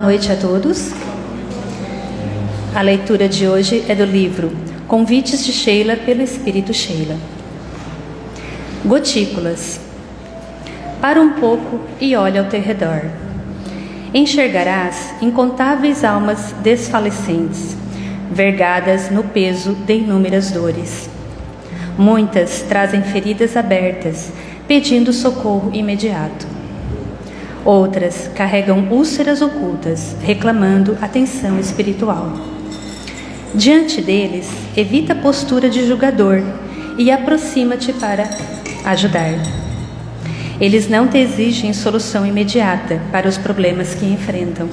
Boa noite a todos. A leitura de hoje é do livro Convites de Sheila pelo Espírito Sheila. Gotículas. Para um pouco e olha ao teu redor. Enxergarás incontáveis almas desfalecentes, vergadas no peso de inúmeras dores. Muitas trazem feridas abertas, pedindo socorro imediato. Outras carregam úlceras ocultas, reclamando atenção espiritual. Diante deles, evita a postura de julgador e aproxima-te para ajudar. Eles não te exigem solução imediata para os problemas que enfrentam.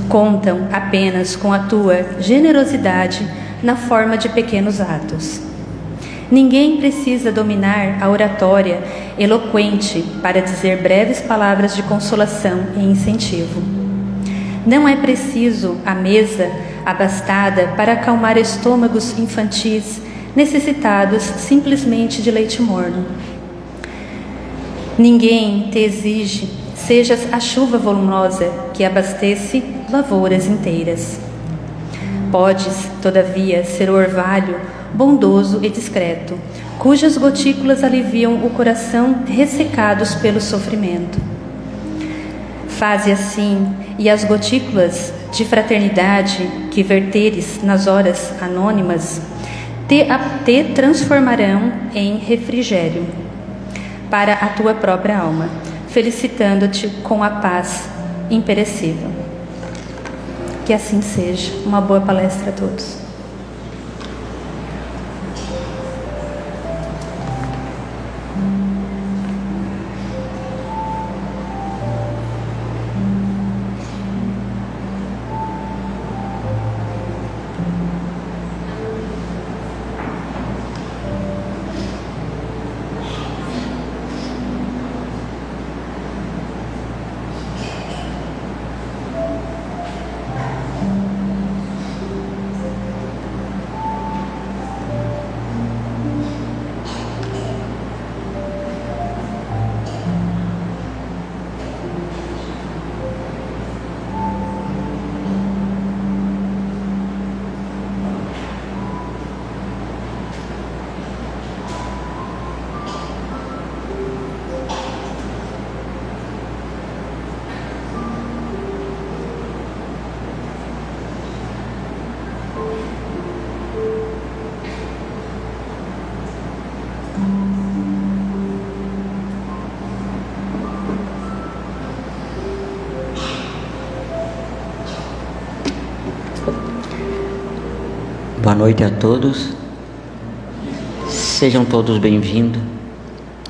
Contam apenas com a tua generosidade na forma de pequenos atos. Ninguém precisa dominar a oratória eloquente para dizer breves palavras de consolação e incentivo. Não é preciso a mesa abastada para acalmar estômagos infantis necessitados simplesmente de leite morno. Ninguém te exige sejas a chuva volumosa que abastece lavouras inteiras. Podes, todavia, ser o orvalho bondoso e discreto, cujas gotículas aliviam o coração ressecados pelo sofrimento. Faze assim, e as gotículas de fraternidade que verteres nas horas anônimas te transformarão em refrigério para a tua própria alma, felicitando-te com a paz imperecível. Que assim seja. Uma boa palestra a todos. Boa noite a todos, sejam todos bem-vindos,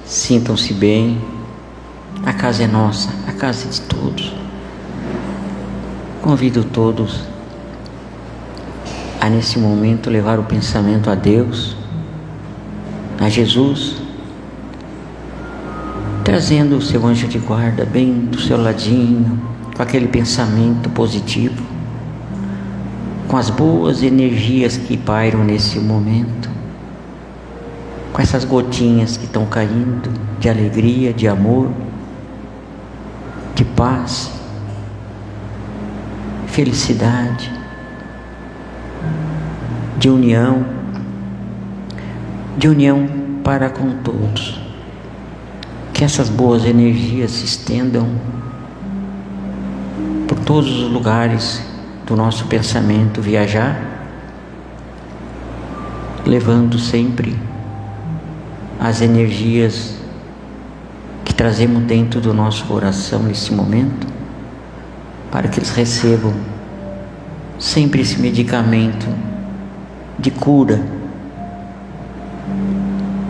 sintam-se bem, a casa é nossa, a casa é de todos. Convido todos a nesse momento levar o pensamento a Deus, a Jesus, trazendo o seu anjo de guarda bem do seu ladinho, com aquele pensamento positivo, com as boas energias que pairam nesse momento, com essas gotinhas que estão caindo de alegria, de amor, de paz, felicidade, de união para com todos. Que essas boas energias se estendam por todos os lugares do nosso pensamento, viajar, levando sempre as energias que trazemos dentro do nosso coração nesse momento, para que eles recebam sempre esse medicamento de cura,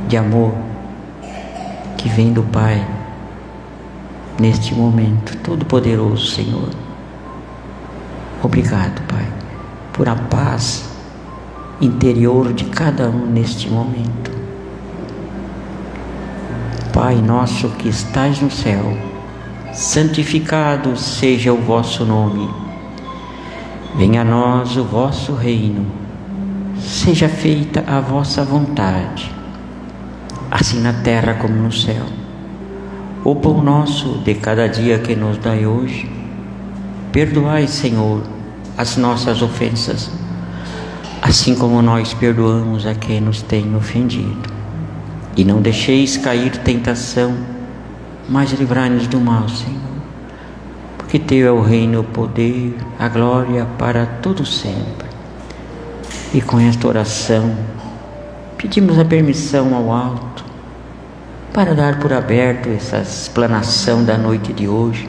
de amor, que vem do Pai, neste momento, Todo-Poderoso Senhor. Obrigado, Pai, por a paz interior de cada um neste momento. Pai nosso que estais no céu, santificado seja o vosso nome. Venha a nós o vosso reino. Seja feita a vossa vontade, assim na terra como no céu. O pão nosso de cada dia que nos dai hoje, Perdoai, Senhor, as nossas ofensas, assim como nós perdoamos a quem nos tem ofendido. E não deixeis cair tentação, mas livrai-nos do mal, Senhor. Porque teu é o reino, o poder, a glória para todo sempre. E com esta oração, pedimos a permissão ao alto para dar por aberto essa explanação da noite de hoje,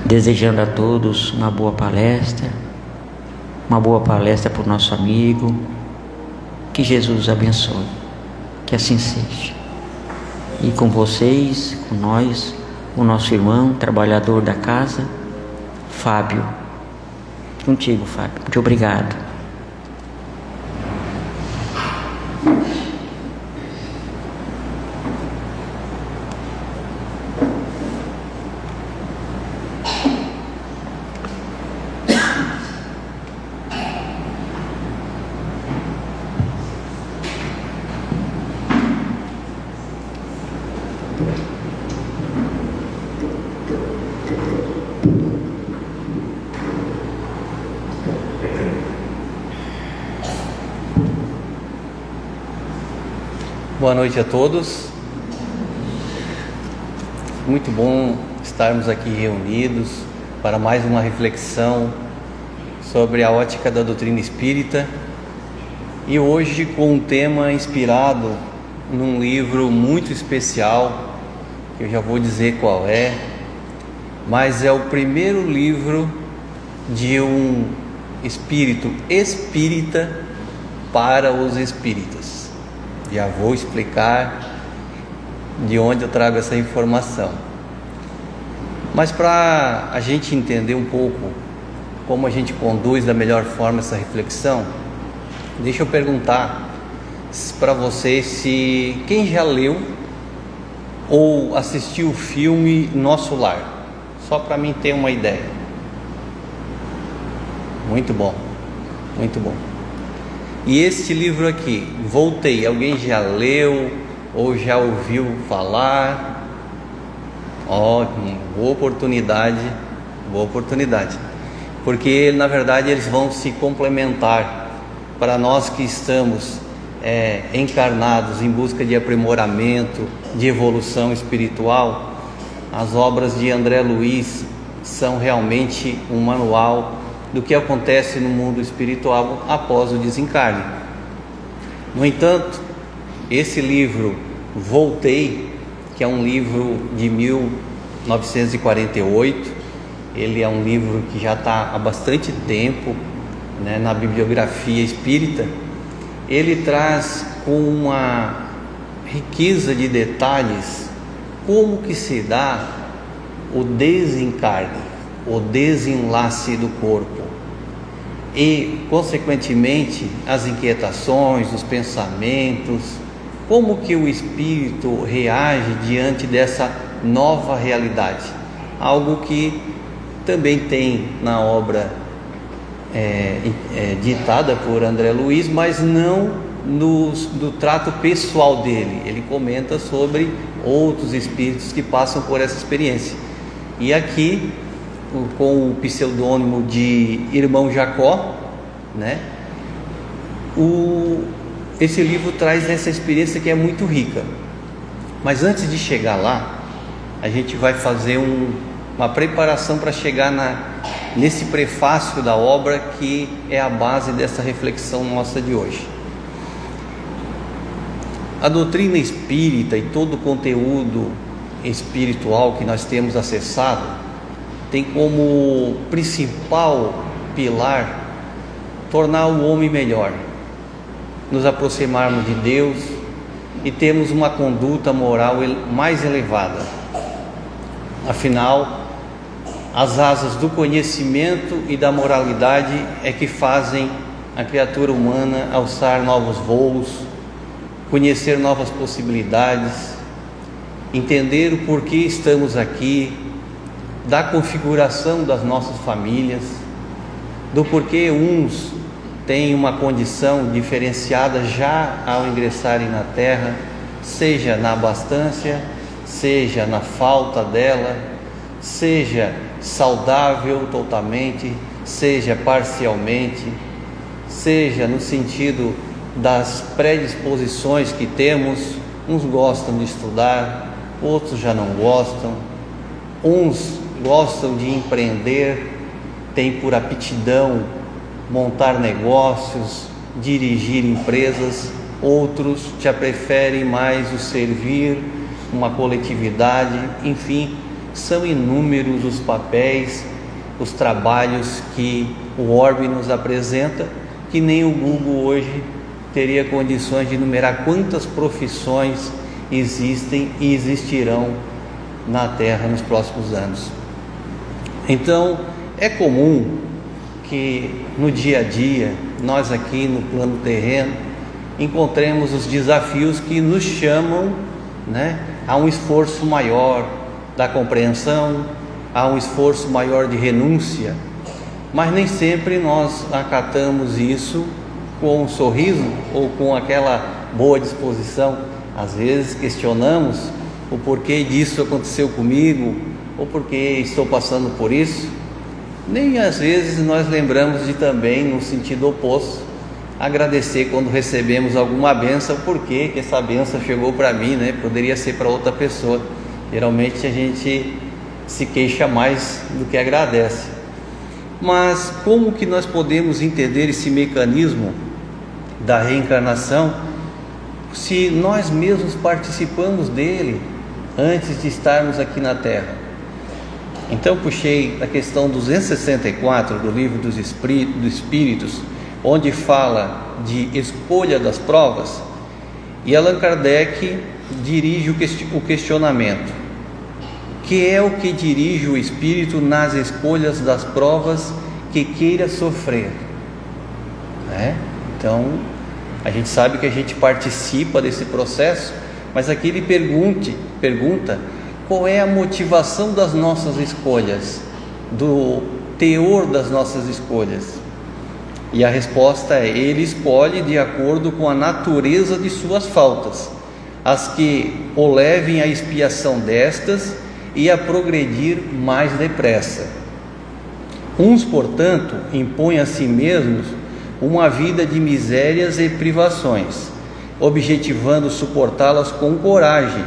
desejando a todos uma boa palestra para o nosso amigo. Que Jesus abençoe, que assim seja. E com vocês, com nós, o nosso irmão, trabalhador da casa, Fábio. Contigo, Fábio. Muito obrigado. Boa noite a todos. Muito bom estarmos aqui reunidos para mais uma reflexão sobre a ótica da doutrina espírita, e hoje com um tema inspirado num livro muito especial, que eu já vou dizer qual é, mas é o primeiro livro de um espírito espírita para os espíritas. Já vou explicar de onde eu trago essa informação. Mas para a gente entender um pouco como a gente conduz da melhor forma essa reflexão, deixa eu perguntar para vocês se quem já leu ou assistiu o filme Nosso Lar, só para mim ter uma ideia. Muito bom, muito bom. E este livro aqui, Voltei, alguém já leu ou já ouviu falar? Ótimo, boa oportunidade, porque na verdade eles vão se complementar. Para nós que estamos encarnados em busca de aprimoramento, de evolução espiritual, as obras de André Luiz são realmente um manual do que acontece no mundo espiritual após o desencarne. No entanto, esse livro Voltei, que é um livro de 1948, ele é um livro que já está há bastante tempo, né, na bibliografia espírita. Ele traz com uma riqueza de detalhes como que se dá o desencarne, o desenlace do corpo e, consequentemente, as inquietações, os pensamentos, como que o espírito reage diante dessa nova realidade. Algo que também tem na obra ditada por André Luiz, mas não no trato pessoal dele. Ele comenta sobre outros espíritos que passam por essa experiência. E aqui, com o pseudônimo de Irmão Jacó, né? Esse livro traz essa experiência que é muito rica. Mas antes de chegar lá, a gente vai fazer uma preparação para chegar nesse prefácio da obra, que é a base dessa reflexão nossa de hoje. A doutrina espírita e todo o conteúdo espiritual que nós temos acessado tem como principal pilar tornar o homem melhor, nos aproximarmos de Deus e termos uma conduta moral mais elevada. Afinal, as asas do conhecimento e da moralidade é que fazem a criatura humana alçar novos voos, conhecer novas possibilidades, entender o porquê estamos aqui, da configuração das nossas famílias, do porquê uns têm uma condição diferenciada já ao ingressarem na Terra, seja na abastância, seja na falta dela, seja saudável totalmente, seja parcialmente, seja no sentido das predisposições que temos. Uns gostam de estudar, outros já não gostam, uns gostam de empreender, têm por aptidão montar negócios, dirigir empresas, outros já preferem mais o servir, uma coletividade, enfim, são inúmeros os papéis, os trabalhos que o orbe nos apresenta, que nem o Google hoje teria condições de enumerar quantas profissões existem e existirão na Terra nos próximos anos. Então, é comum que no dia a dia, nós aqui no plano terreno, encontremos os desafios que nos chamam, a um esforço maior da compreensão, a um esforço maior de renúncia, mas nem sempre nós acatamos isso com um sorriso ou com aquela boa disposição. Às vezes questionamos o porquê disso aconteceu comigo, ou porquê estou passando por isso. Nem às vezes nós lembramos de também, no sentido oposto, agradecer quando recebemos alguma bênção, porque essa bênção chegou para mim, poderia ser para outra pessoa. Geralmente a gente se queixa mais do que agradece. Mas como que nós podemos entender esse mecanismo da reencarnação se nós mesmos participamos dele antes de estarmos aqui na Terra? Então puxei a questão 264 do Livro dos Espíritos, onde fala de escolha das provas, e Allan Kardec dirige o questionamento: que é o que dirige o espírito nas escolhas das provas que queira sofrer? Então, a gente sabe que a gente participa desse processo, mas aqui ele pergunta qual é a motivação das nossas escolhas, do teor das nossas escolhas. E a resposta é: ele escolhe de acordo com a natureza de suas faltas, as que o levem à expiação destas e a progredir mais depressa. Uns, portanto, impõem a si mesmos uma vida de misérias e privações, objetivando suportá-las com coragem.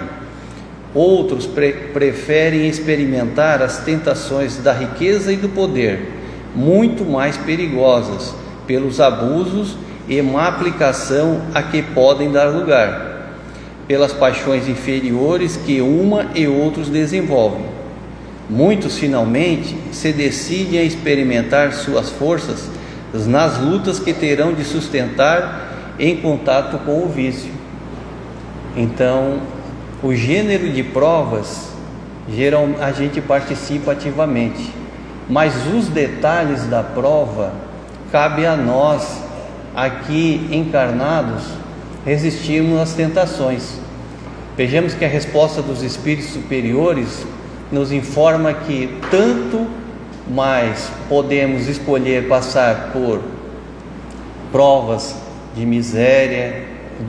Outros preferem experimentar as tentações da riqueza e do poder, muito mais perigosas, pelos abusos e má aplicação a que podem dar lugar, pelas paixões inferiores que uma e outros desenvolvem. Muitos, finalmente, se decidem a experimentar suas forças nas lutas que terão de sustentar em contato com o vício. Então, o gênero de provas, a gente participa ativamente, mas os detalhes da prova, cabe a nós, aqui encarnados, resistirmos às tentações. Vejamos que a resposta dos espíritos superiores nos informa que tanto mais podemos escolher passar por provas de miséria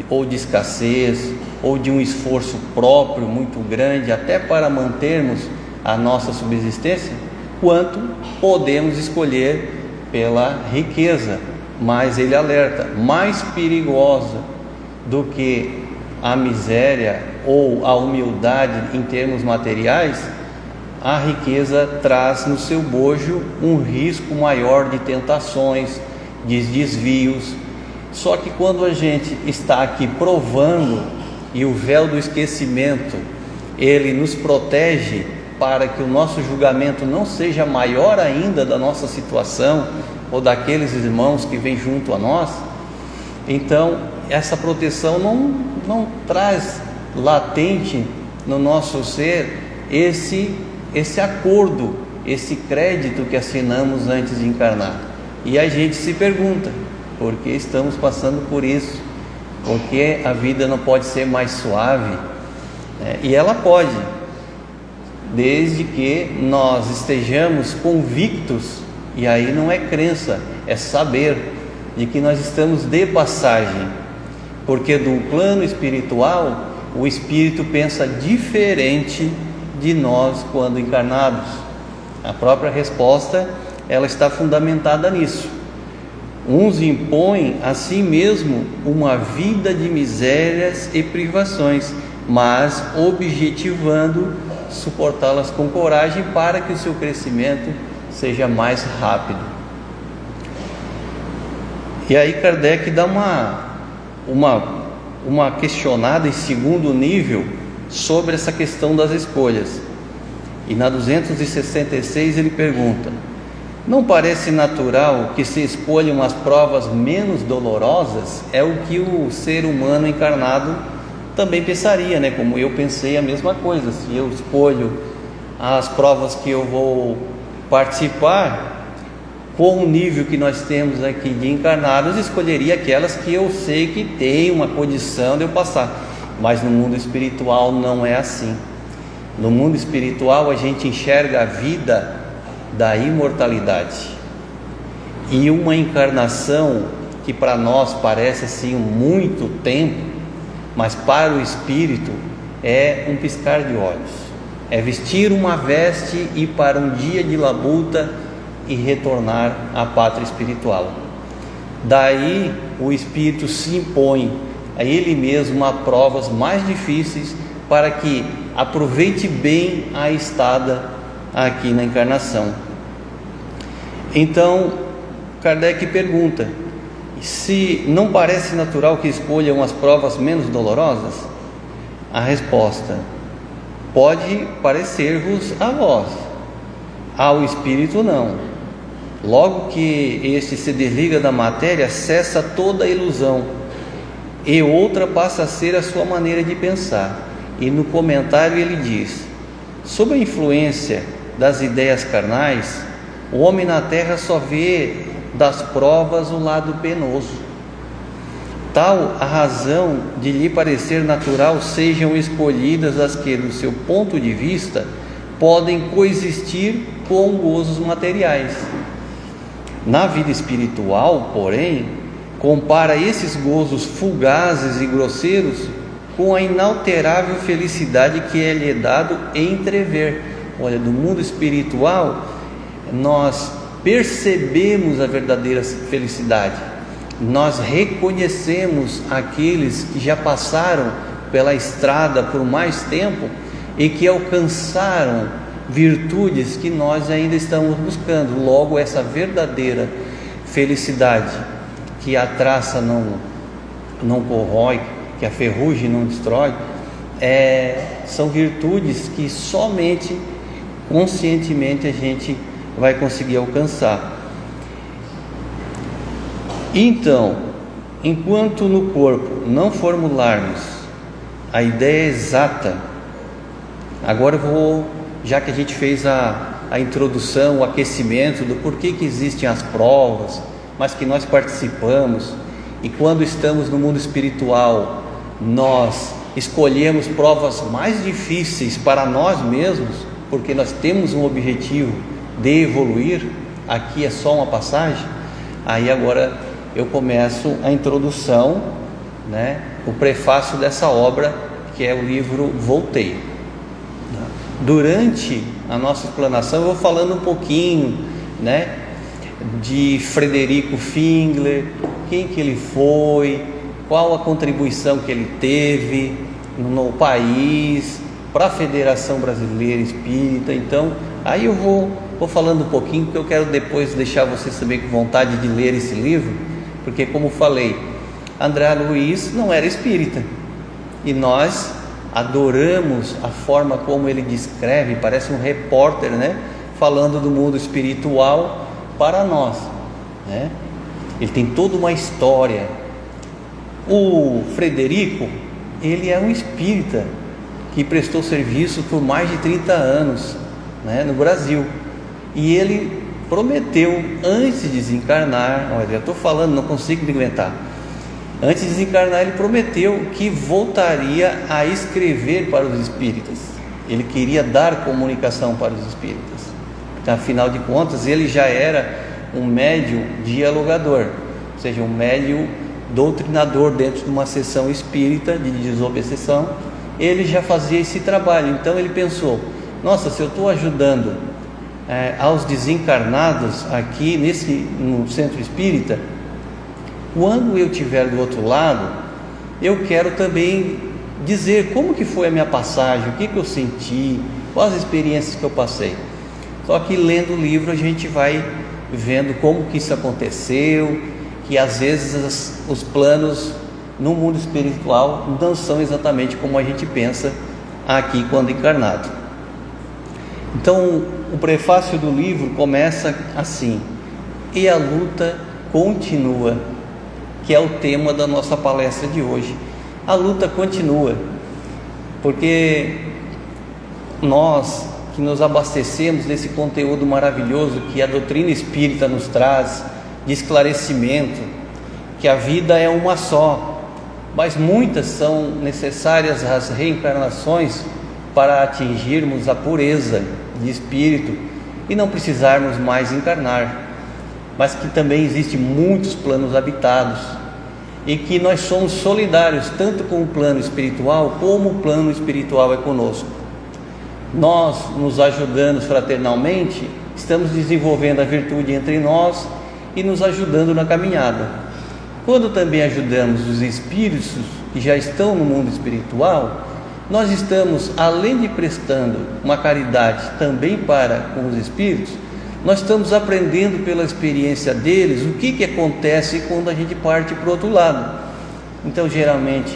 ou de escassez, ou de um esforço próprio muito grande, até para mantermos a nossa subsistência, quanto podemos escolher pela riqueza. Mas ele alerta: mais perigosa do que a miséria ou a humildade em termos materiais, a riqueza traz no seu bojo um risco maior de tentações, de desvios. Só que quando a gente está aqui provando, e o véu do esquecimento, ele nos protege para que o nosso julgamento não seja maior ainda da nossa situação ou daqueles irmãos que vêm junto a nós, então essa proteção não traz latente no nosso ser esse acordo, esse crédito que assinamos antes de encarnar. E a gente se pergunta: por que estamos passando por isso? Porque a vida não pode ser mais suave? E ela pode, desde que nós estejamos convictos, e aí não é crença, é saber de que nós estamos de passagem, porque do plano espiritual o espírito pensa diferente de nós quando encarnados. A própria resposta, ela está fundamentada nisso. Uns impõem a si mesmo uma vida de misérias e privações, mas objetivando suportá-las com coragem para que o seu crescimento seja mais rápido. E aí Kardec dá uma questionada em segundo nível sobre essa questão das escolhas. E na 266 ele pergunta: não parece natural que se escolham as provas menos dolorosas? É o que o ser humano encarnado também pensaria, né? Como eu pensei a mesma coisa. Se eu escolho as provas que eu vou participar, com o nível que nós temos aqui de encarnados, escolheria aquelas que eu sei que tem uma condição de eu passar. Mas no mundo espiritual não é assim. No mundo espiritual a gente enxerga a vida da imortalidade, e uma encarnação que para nós parece assim muito tempo, mas para o espírito é um piscar de olhos, é vestir uma veste e ir para um dia de labuta e retornar à pátria espiritual. Daí o espírito se impõe a ele mesmo a provas mais difíceis para que aproveite bem a estada aqui na encarnação. Então Kardec pergunta: se não parece natural que escolham as provas menos dolorosas? A resposta: pode parecer-vos a vós, ao espírito não. Logo que este se desliga da matéria, cessa toda a ilusão, e outra passa a ser a sua maneira de pensar. E no comentário ele diz: sob a influência das ideias carnais, o homem na terra só vê das provas o lado penoso. Tal a razão de lhe parecer natural sejam escolhidas as que, do seu ponto de vista, podem coexistir com gozos materiais. Na vida espiritual, porém, compara esses gozos fugazes e grosseiros com a inalterável felicidade que é lhe dado entrever. Olha, do mundo espiritual nós percebemos a verdadeira felicidade, nós reconhecemos aqueles que já passaram pela estrada por mais tempo e que alcançaram virtudes que nós ainda estamos buscando. Logo, essa verdadeira felicidade que a traça não corrói, que a ferrugem não destrói, são virtudes que somente conscientemente a gente vai conseguir alcançar. Então, enquanto no corpo não formularmos a ideia exata, agora eu vou, já que a gente fez a introdução, o aquecimento do porquê que existem as provas, mas que nós participamos, e quando estamos no mundo espiritual nós escolhemos provas mais difíceis para nós mesmos, porque nós temos um objetivo de evoluir. Aqui é só uma passagem. Aí agora eu começo a introdução, né, o prefácio dessa obra, que é o livro Voltei. Durante a nossa explanação eu vou falando um pouquinho, né, de Frederico Fingler, quem que ele foi, qual a contribuição que ele teve no país, para a Federação Brasileira Espírita. Então, aí eu vou falando um pouquinho, porque eu quero depois deixar vocês também com vontade de ler esse livro, porque, como falei, André Luiz não era espírita, e nós adoramos a forma como ele descreve, parece um repórter, né, falando do mundo espiritual para nós, né? Ele tem toda uma história. O Frederico, ele é um espírita que prestou serviço por mais de 30 anos, né, no Brasil, e ele prometeu, antes de desencarnar, olha, eu estou falando, não consigo me aguentar, antes de desencarnar ele prometeu que voltaria a escrever para os espíritas. Ele queria dar comunicação para os espíritas, afinal de contas ele já era um médium dialogador, ou seja, um médium doutrinador dentro de uma sessão espírita de desobsessão. Ele já fazia esse trabalho. Então ele pensou: nossa, se eu estou ajudando aos desencarnados aqui no Centro Espírita, quando eu estiver do outro lado, eu quero também dizer como que foi a minha passagem, o que eu senti, quais as experiências que eu passei. Só que lendo o livro a gente vai vendo como que isso aconteceu, que às vezes os planos no mundo espiritual não são exatamente como a gente pensa aqui quando encarnado. Então, o prefácio do livro começa assim: e a luta continua, que é o tema da nossa palestra de hoje. A luta continua, porque nós que nos abastecemos desse conteúdo maravilhoso que a doutrina espírita nos traz, de esclarecimento, que a vida é uma só, mas muitas são necessárias as reencarnações para atingirmos a pureza de espírito e não precisarmos mais encarnar, mas que também existem muitos planos habitados e que nós somos solidários tanto com o plano espiritual como o plano espiritual é conosco. Nós, nos ajudando fraternalmente, estamos desenvolvendo a virtude entre nós e nos ajudando na caminhada. Quando também ajudamos os espíritos que já estão no mundo espiritual, nós estamos, além de prestando uma caridade também para com os espíritos, nós estamos aprendendo pela experiência deles o que acontece quando a gente parte para o outro lado. Então, geralmente,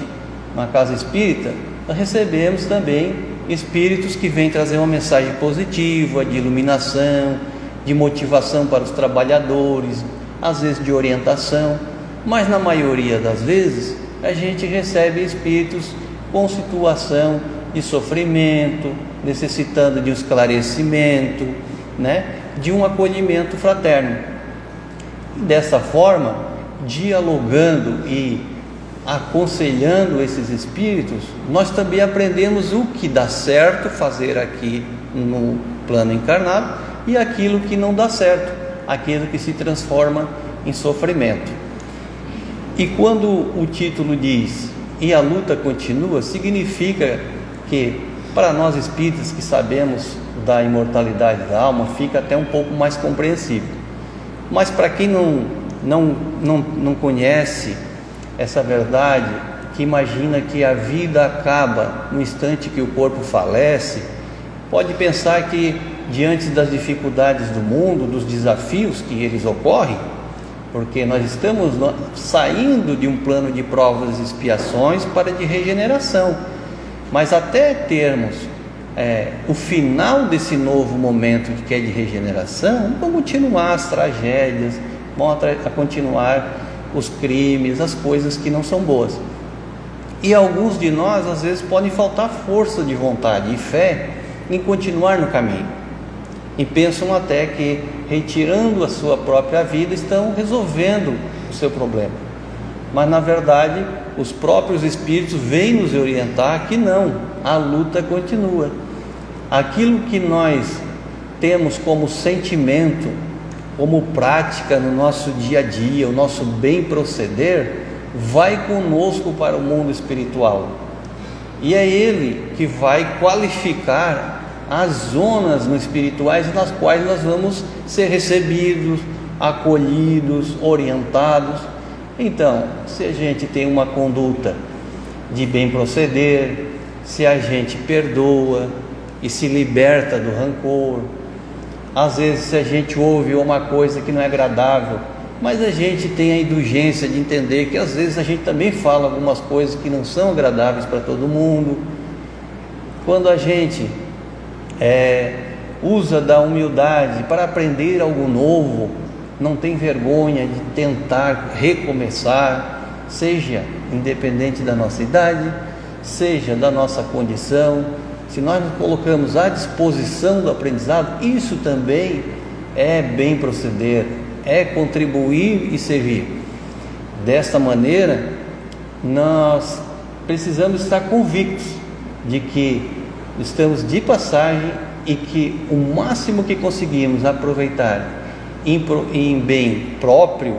na casa espírita, nós recebemos também espíritos que vêm trazer uma mensagem positiva, de iluminação, de motivação para os trabalhadores, às vezes de orientação, mas na maioria das vezes a gente recebe espíritos com situação de sofrimento, necessitando de um esclarecimento, de um acolhimento fraterno. E dessa forma, dialogando e aconselhando esses espíritos, nós também aprendemos o que dá certo fazer aqui no plano encarnado e aquilo que não dá certo, aquilo que se transforma em sofrimento. E quando o título diz "e a luta continua", significa que para nós espíritas que sabemos da imortalidade da alma, fica até um pouco mais compreensível. Mas para quem não conhece essa verdade, que imagina que a vida acaba no instante que o corpo falece, pode pensar que diante das dificuldades do mundo, dos desafios que eles ocorrem, porque nós estamos saindo de um plano de provas e expiações para de regeneração, mas até termos o final desse novo momento que é de regeneração, vão continuar as tragédias, vão continuar os crimes, as coisas que não são boas. E alguns de nós às vezes podem faltar força de vontade e fé em continuar no caminho, e pensam até que retirando a sua própria vida estão resolvendo o seu problema, mas na verdade os próprios espíritos vêm nos orientar que não, a luta continua. Aquilo que nós temos como sentimento, como prática no nosso dia a dia, o nosso bem proceder, vai conosco para o mundo espiritual, e é ele que vai qualificar as zonas no espirituais nas quais nós vamos ser recebidos, acolhidos, orientados. Então, se a gente tem uma conduta de bem proceder, se a gente perdoa e se liberta do rancor, às vezes se a gente ouve uma coisa que não é agradável, mas a gente tem a indulgência de entender que às vezes a gente também fala algumas coisas que não são agradáveis para todo mundo. Quando a gente usa da humildade para aprender algo novo, não tem vergonha de tentar recomeçar, seja independente da nossa idade, seja da nossa condição, se nós nos colocamos à disposição do aprendizado, isso também é bem proceder, é contribuir e servir. Desta maneira, nós precisamos estar convictos de que estamos de passagem e que o máximo que conseguimos aproveitar em bem próprio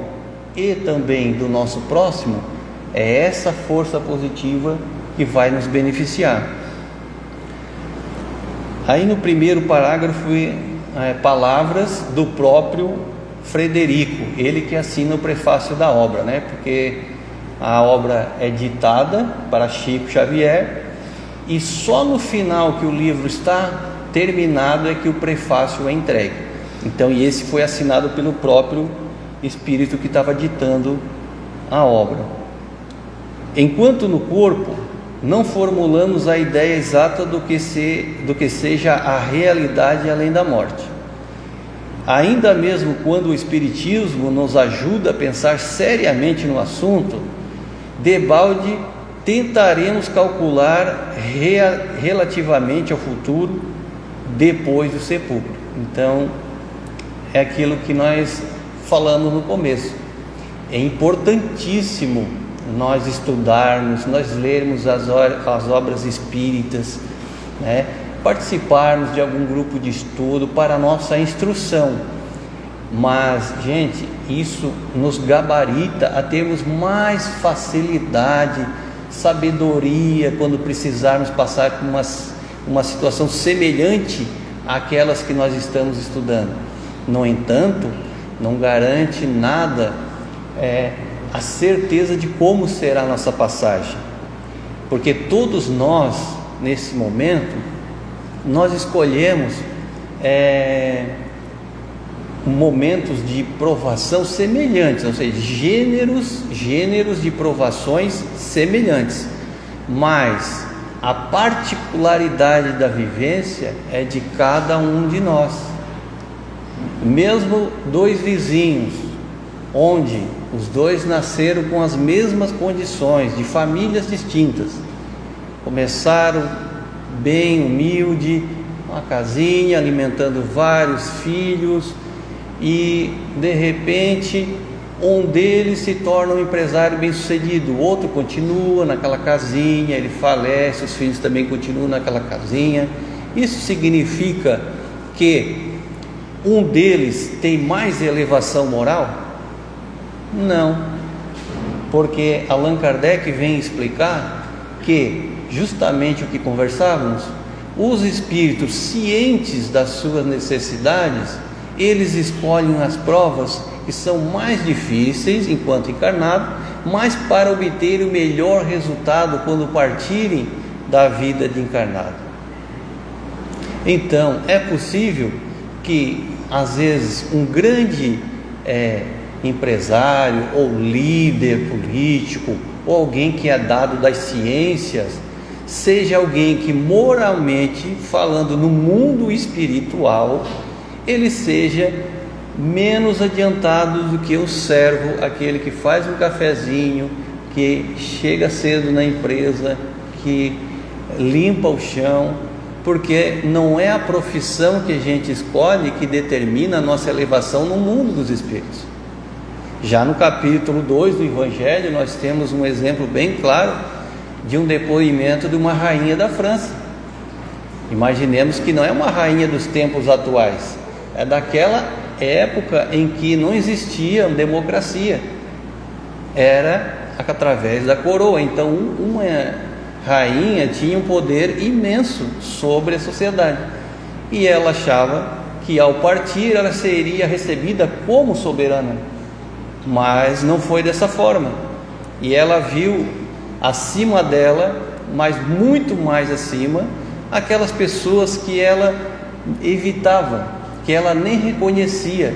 e também do nosso próximo é essa força positiva que vai nos beneficiar. Aí no primeiro parágrafo palavras do próprio Frederico, ele que assina o prefácio da obra, né? Porque a obra é ditada para Chico Xavier e só no final que o livro está terminado é que o prefácio é entregue. Então, e esse foi assinado pelo próprio espírito que estava ditando a obra. Enquanto no corpo não formulamos a ideia exata do que seja a realidade além da morte. Ainda mesmo quando o Espiritismo nos ajuda a pensar seriamente no assunto, debalde tentaremos calcular relativamente ao futuro depois do sepulcro. Então, é aquilo que nós falamos no começo. É importantíssimo nós estudarmos, nós lermos as obras espíritas, né? Participarmos de algum grupo de estudo para a nossa instrução. Mas, gente, isso nos gabarita a termos mais facilidade, sabedoria, quando precisarmos passar por uma situação semelhante àquelas que nós estamos estudando. No entanto, não garante nada a certeza de como será a nossa passagem, porque todos nós, nesse momento, nós escolhemos momentos de provação semelhantes, ou seja, gêneros de provações semelhantes, mas a particularidade da vivência é de cada um de nós. Mesmo dois vizinhos, onde os dois nasceram com as mesmas condições, de famílias distintas, começaram bem humilde, uma casinha, alimentando vários filhos, e de repente um deles se torna um empresário bem-sucedido, o outro continua naquela casinha, ele falece, os filhos também continuam naquela casinha. Isso significa que um deles tem mais elevação moral? Não, porque Allan Kardec vem explicar que justamente o que conversávamos, os espíritos cientes das suas necessidades, eles escolhem as provas que são mais difíceis enquanto encarnado, mas para obter o melhor resultado quando partirem da vida de encarnado. Então, é possível que às vezes um grande empresário ou líder político ou alguém que é dado das ciências seja alguém que, moralmente falando, no mundo espiritual, ele seja menos adiantado do que o servo, aquele que faz um cafezinho, que chega cedo na empresa, que limpa o chão, porque não é a profissão que a gente escolhe que determina a nossa elevação no mundo dos espíritos. Já no capítulo 2 do Evangelho, nós temos um exemplo bem claro de um depoimento de uma rainha da França. Imaginemos que não é uma rainha dos tempos atuais, é daquela época em que não existia democracia, era através da coroa. Então uma rainha tinha um poder imenso sobre a sociedade, e ela achava que ao partir ela seria recebida como soberana, mas não foi dessa forma, e ela viu acima dela, mas muito mais acima, aquelas pessoas que ela evitava, que ela nem reconhecia,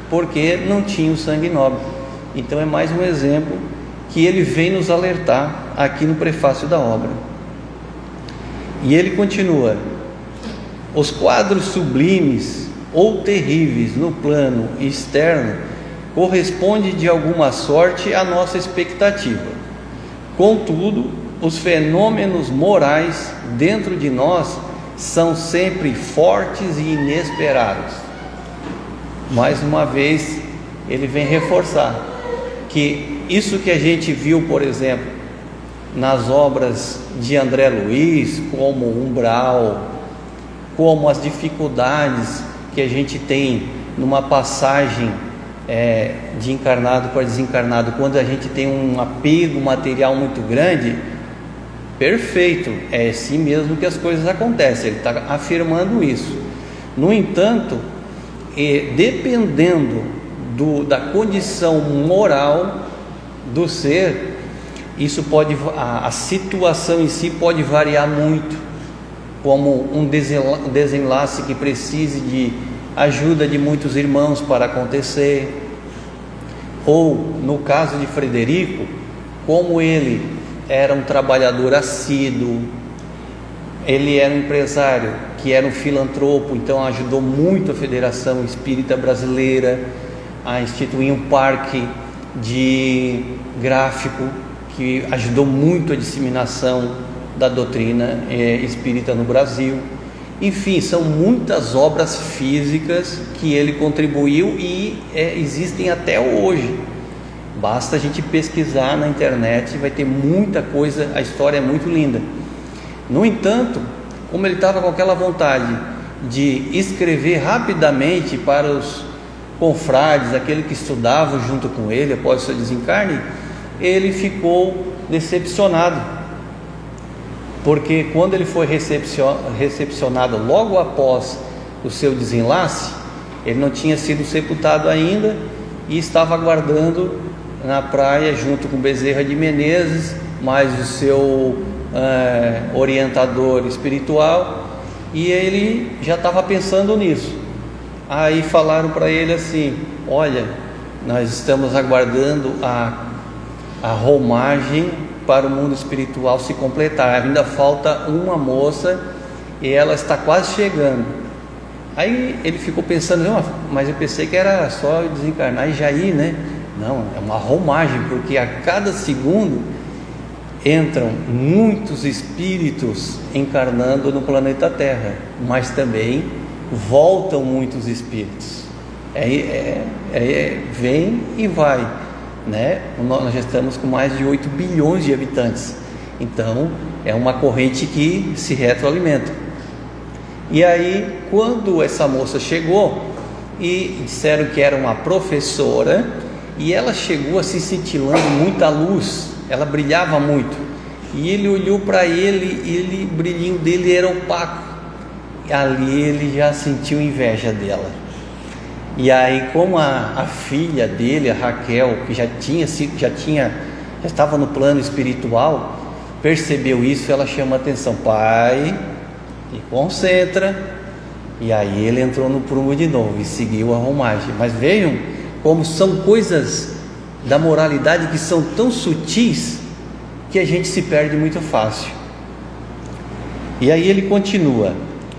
porque não tinha o sangue nobre. Então é mais um exemplo que ele vem nos alertar aqui no prefácio da obra. E ele continua: os quadros sublimes ou terríveis no plano externo correspondem de alguma sorte à nossa expectativa. Contudo, os fenômenos morais dentro de nós são sempre fortes e inesperados. Mais uma vez, ele vem reforçar que isso que a gente viu, por exemplo, nas obras de André Luiz, como o umbral, como as dificuldades que a gente tem numa passagem de encarnado para desencarnado, quando a gente tem um apego material muito grande, perfeito, é assim mesmo que as coisas acontecem, ele está afirmando isso. No entanto, dependendo da condição moral do ser, a situação em si pode variar muito, como um desenlace que precise de ajuda de muitos irmãos para acontecer, ou no caso de Frederico, como ele era um trabalhador assíduo, ele era um empresário que era um filantropo, então ajudou muito a Federação Espírita Brasileira a instituir um parque de gráfico que ajudou muito a disseminação da doutrina espírita no Brasil. Enfim, são muitas obras físicas que ele contribuiu e existem até hoje. Basta a gente pesquisar na internet, vai ter muita coisa, a história é muito linda. No entanto, como ele estava com aquela vontade de escrever rapidamente para os confrades, aquele que estudava junto com ele após o seu desencarne, ele ficou decepcionado, porque quando ele foi recepcionado logo após o seu desenlace, ele não tinha sido sepultado ainda e estava aguardando na praia junto com Bezerra de Menezes, mais o seu orientador espiritual, e ele já estava pensando nisso. Aí falaram para ele assim: olha, nós estamos aguardando a romagem para o mundo espiritual se completar, ainda falta uma moça e ela está quase chegando. Aí ele ficou pensando: mas eu pensei que era só desencarnar e já ir, né? Não, é uma romagem, porque a cada segundo entram muitos espíritos encarnando no planeta Terra, mas também voltam muitos espíritos. Vem e vai, né? Nós já estamos com mais de 8 bilhões de habitantes, então é uma corrente que se retroalimenta. E aí, quando essa moça chegou e disseram que era uma professora, e ela chegou assim cintilando muita luz, ela brilhava muito, e ele olhou para ele, o brilhinho dele era opaco, e ali ele já sentiu inveja dela. E aí, como a filha dele, a Raquel, que já estava no plano espiritual, percebeu isso, ela chama a atenção: pai, e concentra. E aí ele entrou no prumo de novo e seguiu a romagem. Mas vejam como são coisas da moralidade que são tão sutis que a gente se perde muito fácil. E aí ele continua: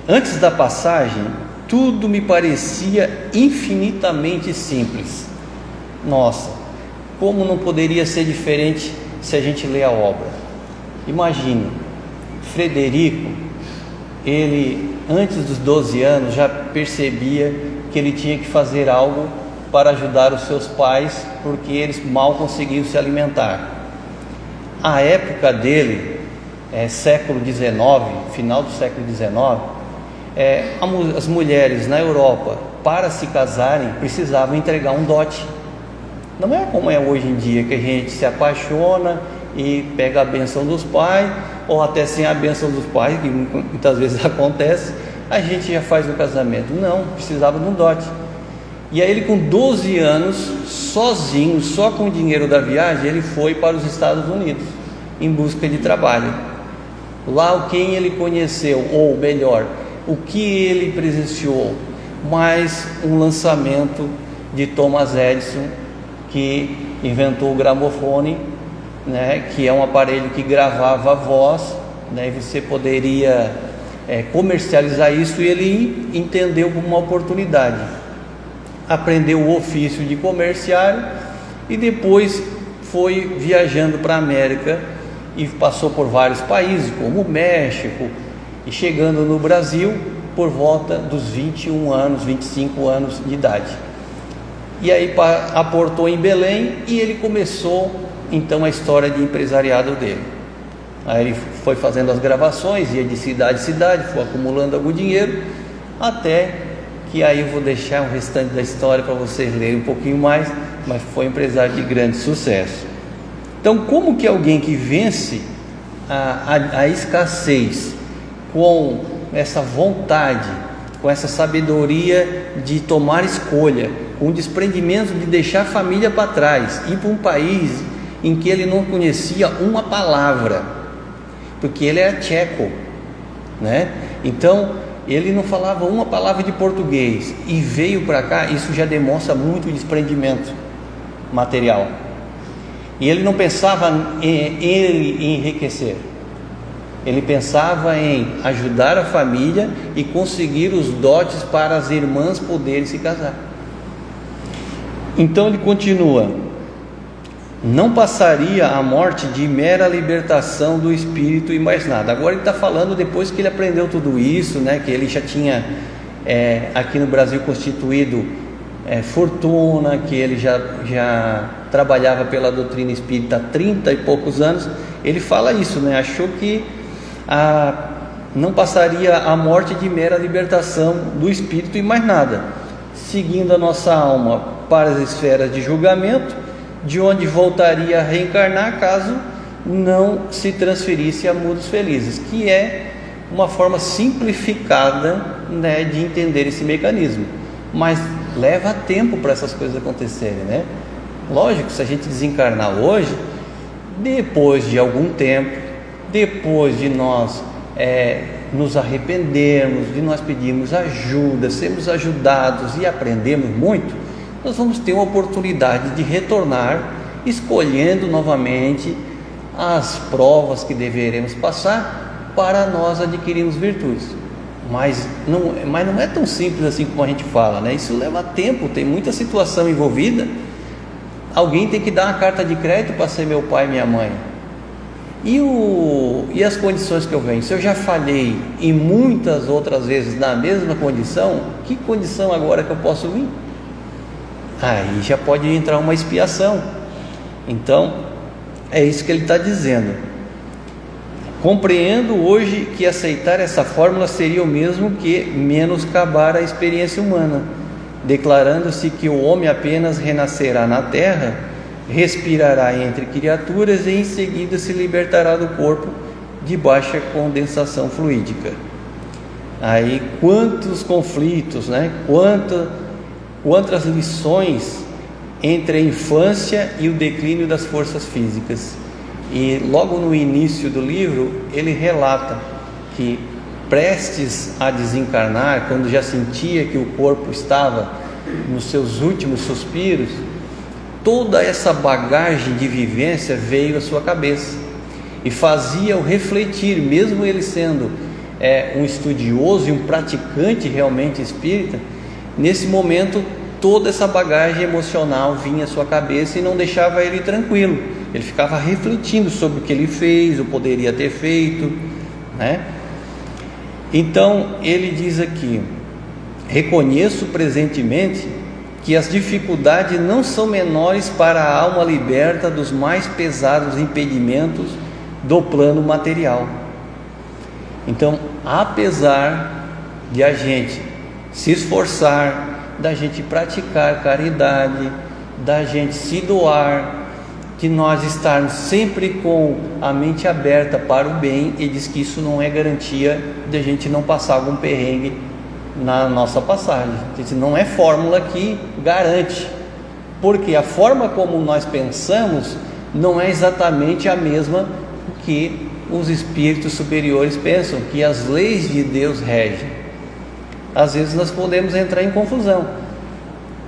antes da passagem, tudo me parecia infinitamente simples. Nossa, como não poderia ser diferente se a gente lê a obra? Imagine, Frederico, ele antes dos 12 anos já percebia que ele tinha que fazer algo para ajudar os seus pais, porque eles mal conseguiam se alimentar. A época dele, século XIX, final do século XIX, as mulheres na Europa, para se casarem, precisavam entregar um dote. Não é como é hoje em dia, que a gente se apaixona e pega a bênção dos pais, ou até sem a bênção dos pais, que muitas vezes acontece, a gente já faz o casamento. Não, precisava de um dote. E aí ele, com 12 anos, sozinho, só com o dinheiro da viagem, ele foi para os Estados Unidos em busca de trabalho. Lá, quem ele conheceu, ou melhor, o que ele presenciou? Mais um lançamento de Thomas Edison, que inventou o gramofone, né, que é um aparelho que gravava a voz, né, e você poderia comercializar isso, e ele entendeu como uma oportunidade. Aprendeu o ofício de comerciário e depois foi viajando para a América e passou por vários países, como o México, e chegando no Brasil por volta dos 21 anos, 25 anos de idade. E aí aportou em Belém e ele começou então a história de empresariado dele. Aí ele foi fazendo as gravações, ia de cidade em cidade, foi acumulando algum dinheiro, até que aí eu vou deixar o restante da história para vocês lerem um pouquinho mais, mas foi um empresário de grande sucesso. Então, como que alguém que vence a escassez com essa vontade com essa sabedoria de tomar escolha, com o desprendimento de deixar a família para trás, ir para um país em que ele não conhecia uma palavra, porque ele era tcheco, né? Então ele não falava uma palavra de português e veio para cá. Isso já demonstra muito desprendimento material. E ele não pensava em enriquecer, ele pensava em ajudar a família e conseguir os dotes para as irmãs poderem se casar. Então ele continua: não passaria a morte de mera libertação do espírito e mais nada. Agora ele está falando depois que ele aprendeu tudo isso, né? Que ele já tinha aqui no Brasil constituído fortuna, que ele já trabalhava pela doutrina espírita há 30 e poucos anos. Ele fala isso, né? Achou que não passaria a morte de mera libertação do espírito e mais nada, seguindo a nossa alma para as esferas de julgamento, de onde voltaria a reencarnar caso não se transferisse a mundos felizes, que é uma forma simplificada, né, de entender esse mecanismo, mas leva tempo para essas coisas acontecerem, né? Lógico, se a gente desencarnar hoje, depois de algum tempo, depois de nós nos arrependermos, de nós pedirmos ajuda, sermos ajudados e aprendermos muito, nós vamos ter uma oportunidade de retornar, escolhendo novamente as provas que deveremos passar para nós adquirirmos virtudes. Mas não é tão simples assim como a gente fala, né? Isso leva tempo, tem muita situação envolvida. Alguém tem que dar uma carta de crédito para ser meu pai e minha mãe. E as condições que eu venho? Se eu já falhei e muitas outras vezes na mesma condição, que condição agora que eu posso vir? Aí já pode entrar uma expiação. Então é isso que ele está dizendo: compreendo hoje que aceitar essa fórmula seria o mesmo que menoscabar a experiência humana, declarando-se que o homem apenas renascerá na terra, respirará entre criaturas e em seguida se libertará do corpo de baixa condensação fluídica. Aí quantos conflitos, né? Quantas lições entre a infância e o declínio das forças físicas. E logo no início do livro ele relata que, prestes a desencarnar, quando já sentia que o corpo estava nos seus últimos suspiros, toda essa bagagem de vivência veio à sua cabeça e fazia-o refletir, mesmo ele sendo um estudioso e um praticante realmente espírita. Nesse momento, toda essa bagagem emocional vinha à sua cabeça e não deixava ele tranquilo. Ele ficava refletindo sobre o que ele fez, ou poderia ter feito, né? Então, ele diz aqui: reconheço presentemente que as dificuldades não são menores para a alma liberta dos mais pesados impedimentos do plano material. Então, apesar de a gente se esforçar, da gente praticar caridade, da gente se doar, de nós estarmos sempre com a mente aberta para o bem, e diz que isso não é garantia de a gente não passar algum perrengue na nossa passagem. Não é fórmula que garante, porque a forma como nós pensamos não é exatamente a mesma que os espíritos superiores pensam, que as leis de Deus regem. Às vezes nós podemos entrar em confusão.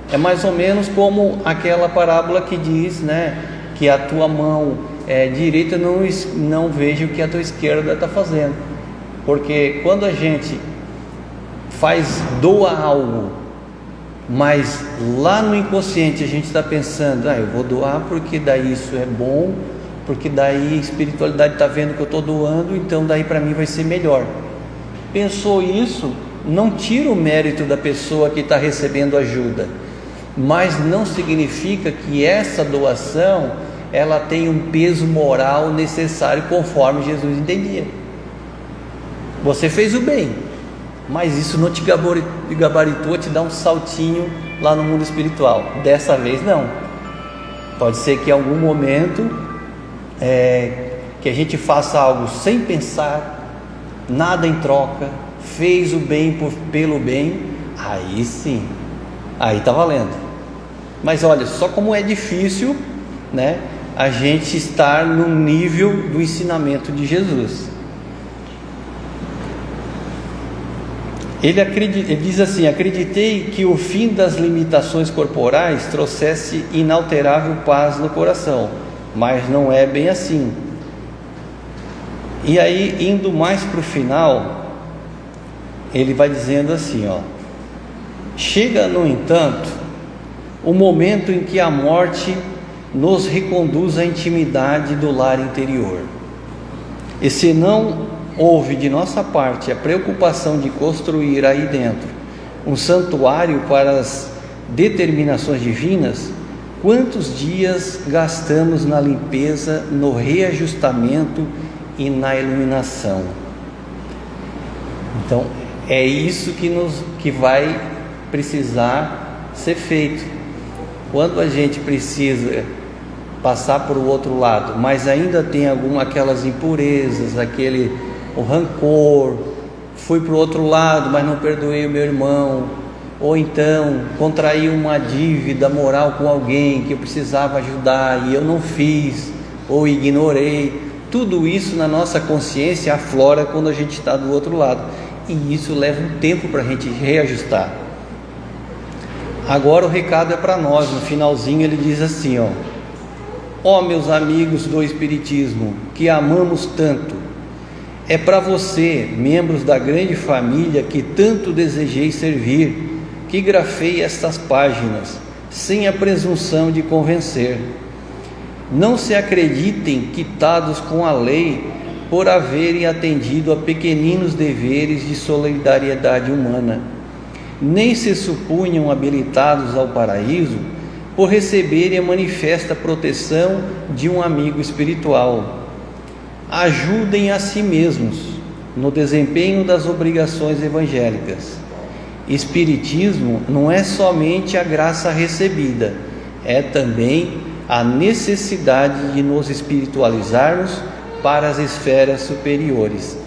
É mais ou menos como aquela parábola que diz, né, que a tua mão direita não veja o que a tua esquerda está fazendo. Porque quando a gente doa algo, mas lá no inconsciente a gente está pensando: eu vou doar porque daí isso é bom, porque daí a espiritualidade está vendo que eu estou doando, então daí para mim vai ser melhor. Pensou isso, não tira o mérito da pessoa que está recebendo ajuda, mas não significa que essa doação ela tem um peso moral necessário conforme Jesus entendia. Você fez o bem, mas isso não te gabaritou a te dar um saltinho lá no mundo espiritual. Dessa vez não. Pode ser que em algum momento que a gente faça algo sem pensar, nada em troca, fez o bem pelo bem, aí sim, aí está valendo. Mas olha, só como é difícil, né, a gente estar no nível do ensinamento de Jesus. Ele diz assim: acreditei que o fim das limitações corporais trouxesse inalterável paz no coração, mas não é bem assim. E aí, indo mais para o final, ele vai dizendo assim, chega, no entanto, o momento em que a morte nos reconduz à intimidade do lar interior. E se não houve de nossa parte a preocupação de construir aí dentro um santuário para as determinações divinas, quantos dias gastamos na limpeza, no reajustamento e na iluminação? Então é isso que vai precisar ser feito. Quando a gente precisa passar para o outro lado, mas ainda tem aquelas impurezas, o rancor, fui para o outro lado, mas não perdoei o meu irmão, ou então contraí uma dívida moral com alguém que eu precisava ajudar e eu não fiz, ou ignorei. Tudo isso na nossa consciência aflora quando a gente está do outro lado, e isso leva um tempo para a gente reajustar. Agora o recado é para nós. No finalzinho ele diz assim, ó meus amigos do Espiritismo, que amamos tanto, é para você, membros da grande família que tanto desejei servir, que grafei estas páginas, sem a presunção de convencer. Não se acreditem quitados com a lei por haverem atendido a pequeninos deveres de solidariedade humana, nem se supunham habilitados ao paraíso por receberem a manifesta proteção de um amigo espiritual. Ajudem a si mesmos no desempenho das obrigações evangélicas. Espiritismo não é somente a graça recebida, é também a necessidade de nos espiritualizarmos para as esferas superiores.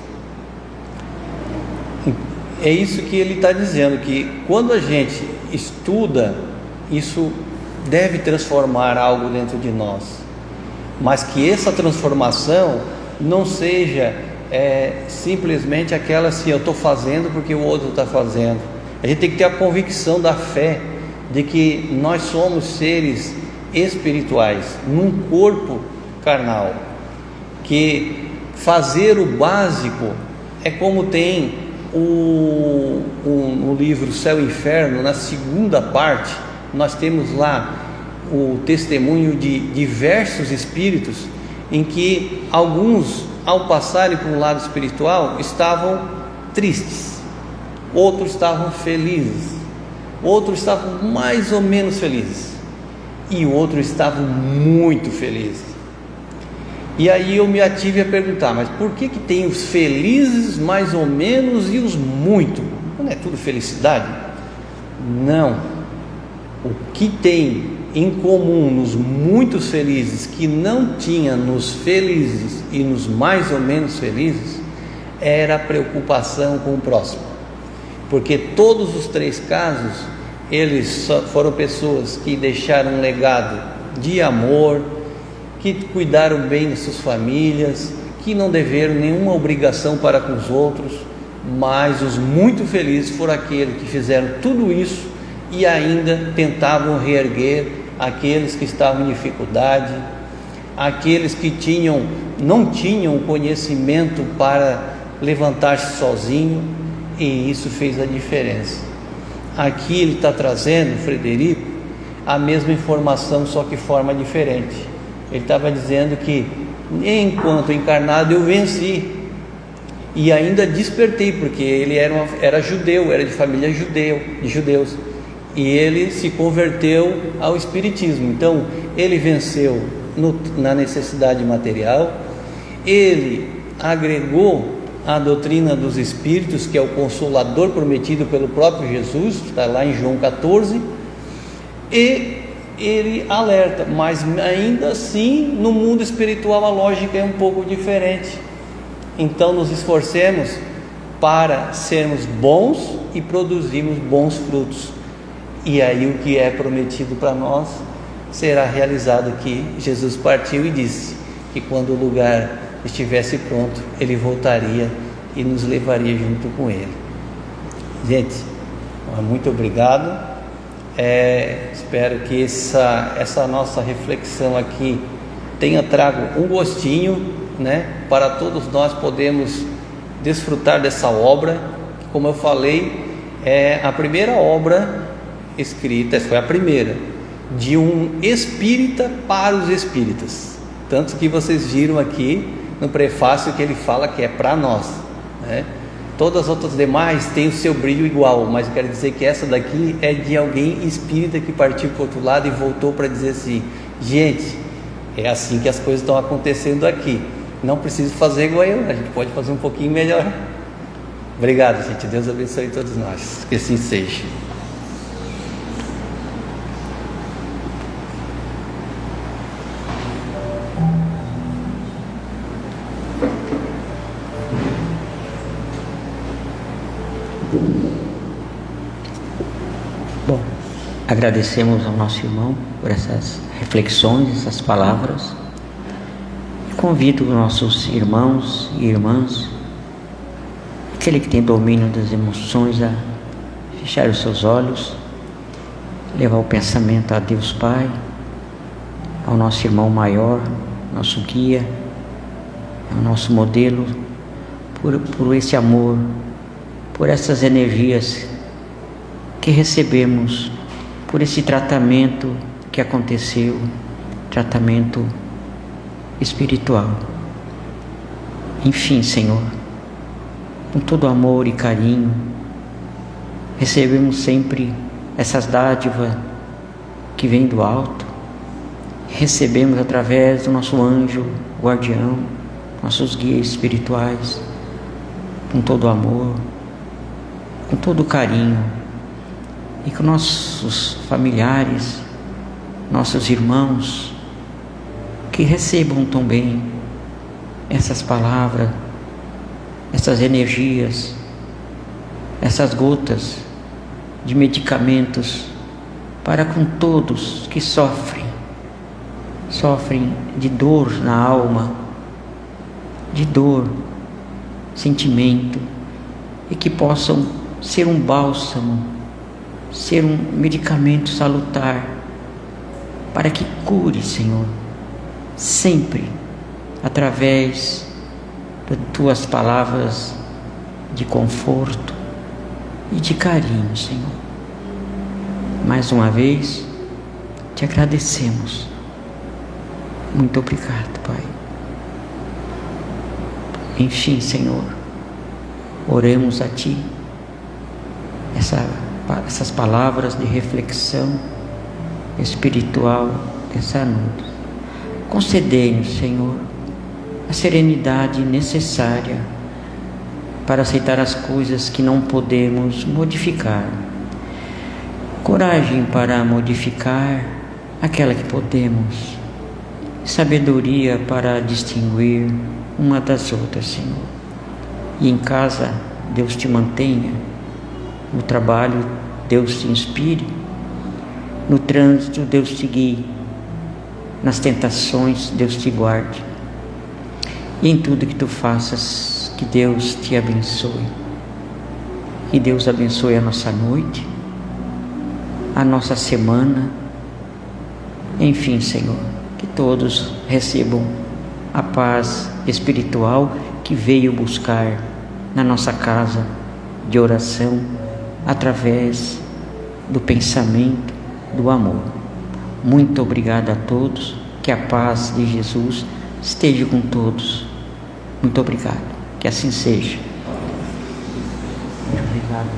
É isso que ele está dizendo, que quando a gente estuda, isso deve transformar algo dentro de nós, mas que essa transformação não seja simplesmente aquela assim, eu estou fazendo porque o outro está fazendo. A gente tem que ter a convicção da fé de que nós somos seres espirituais num corpo carnal, que fazer o básico é como tem no livro Céu e Inferno, na segunda parte, nós temos lá o testemunho de diversos espíritos em que alguns, ao passarem para um lado espiritual, estavam tristes, outros estavam felizes, outros estavam mais ou menos felizes e outros estavam muito felizes. E aí eu me ative a perguntar, mas por que tem os felizes mais ou menos e os muito? Não é tudo felicidade? Não. O que tem em comum nos muitos felizes que não tinha nos felizes e nos mais ou menos felizes era a preocupação com o próximo, porque todos os três casos eles foram pessoas que deixaram um legado de amor, que cuidaram bem de suas famílias, que não deveram nenhuma obrigação para com os outros. Mas os muito felizes foram aqueles que fizeram tudo isso e ainda tentavam reerguer aqueles que estavam em dificuldade, aqueles que não tinham conhecimento para levantar-se sozinho, e isso fez a diferença. Aqui ele está trazendo, Frederico, a mesma informação, só que de forma diferente. Ele estava dizendo que enquanto encarnado eu venci e ainda despertei, porque ele era judeu, era de família de judeus, e ele se converteu ao espiritismo. Então ele venceu na necessidade material, ele agregou a doutrina dos espíritos, que é o consolador prometido pelo próprio Jesus, está lá em João 14, e ele alerta, mas ainda assim no mundo espiritual a lógica é um pouco diferente. Então nos esforcemos para sermos bons e produzirmos bons frutos. E aí o que é prometido para nós será realizado, que Jesus partiu e disse que quando o lugar estivesse pronto, Ele voltaria e nos levaria junto com Ele. Gente, muito obrigado. Espero que essa nossa reflexão aqui tenha trago um gostinho, né, para todos nós podermos desfrutar dessa obra, que, como eu falei, é a primeira obra escrita, essa foi a primeira, de um espírita para os espíritas. Tanto que vocês viram aqui no prefácio que ele fala que é para nós, né? Todas as outras demais têm o seu brilho igual, mas eu quero dizer que essa daqui é de alguém espírita que partiu para o outro lado e voltou para dizer assim: gente, é assim que as coisas estão acontecendo aqui, não preciso fazer igual eu, a gente pode fazer um pouquinho melhor. Obrigado, gente, Deus abençoe todos nós, que assim seja. Bom, agradecemos ao nosso irmão por essas reflexões, essas palavras. E convido os nossos irmãos e irmãs, aquele que tem domínio das emoções, a fechar os seus olhos, levar o pensamento a Deus Pai, ao nosso irmão maior, nosso guia, ao nosso modelo, por esse amor, por essas energias que recebemos, por esse tratamento que aconteceu, tratamento espiritual. Enfim, Senhor, com todo amor e carinho, recebemos sempre essas dádivas que vêm do alto, recebemos através do nosso anjo guardião, nossos guias espirituais, com todo amor, com todo carinho, e com nossos familiares, nossos irmãos, que recebam também essas palavras, essas energias, essas gotas de medicamentos para com todos que sofrem de dor na alma, de dor, sentimento, e que possam ser um bálsamo, ser um medicamento salutar, para que cure, Senhor, sempre através das Tuas palavras de conforto e de carinho, Senhor. Mais uma vez, Te agradecemos. Muito obrigado, Pai. Enfim, Senhor, oremos a Ti essas palavras de reflexão espiritual dessa noite. Concedei-nos, Senhor, a serenidade necessária para aceitar as coisas que não podemos modificar, coragem para modificar aquela que podemos, sabedoria para distinguir uma das outras, Senhor. E em casa, Deus te mantenha. No trabalho, Deus te inspire. No trânsito, Deus te guie. Nas tentações, Deus te guarde. E em tudo que tu faças, que Deus te abençoe. Que Deus abençoe a nossa noite, a nossa semana. Enfim, Senhor, que todos recebam a paz espiritual que veio buscar na nossa casa de oração, através do pensamento, do amor. Muito obrigado a todos, que a paz de Jesus esteja com todos. Muito obrigado, que assim seja. Muito obrigado.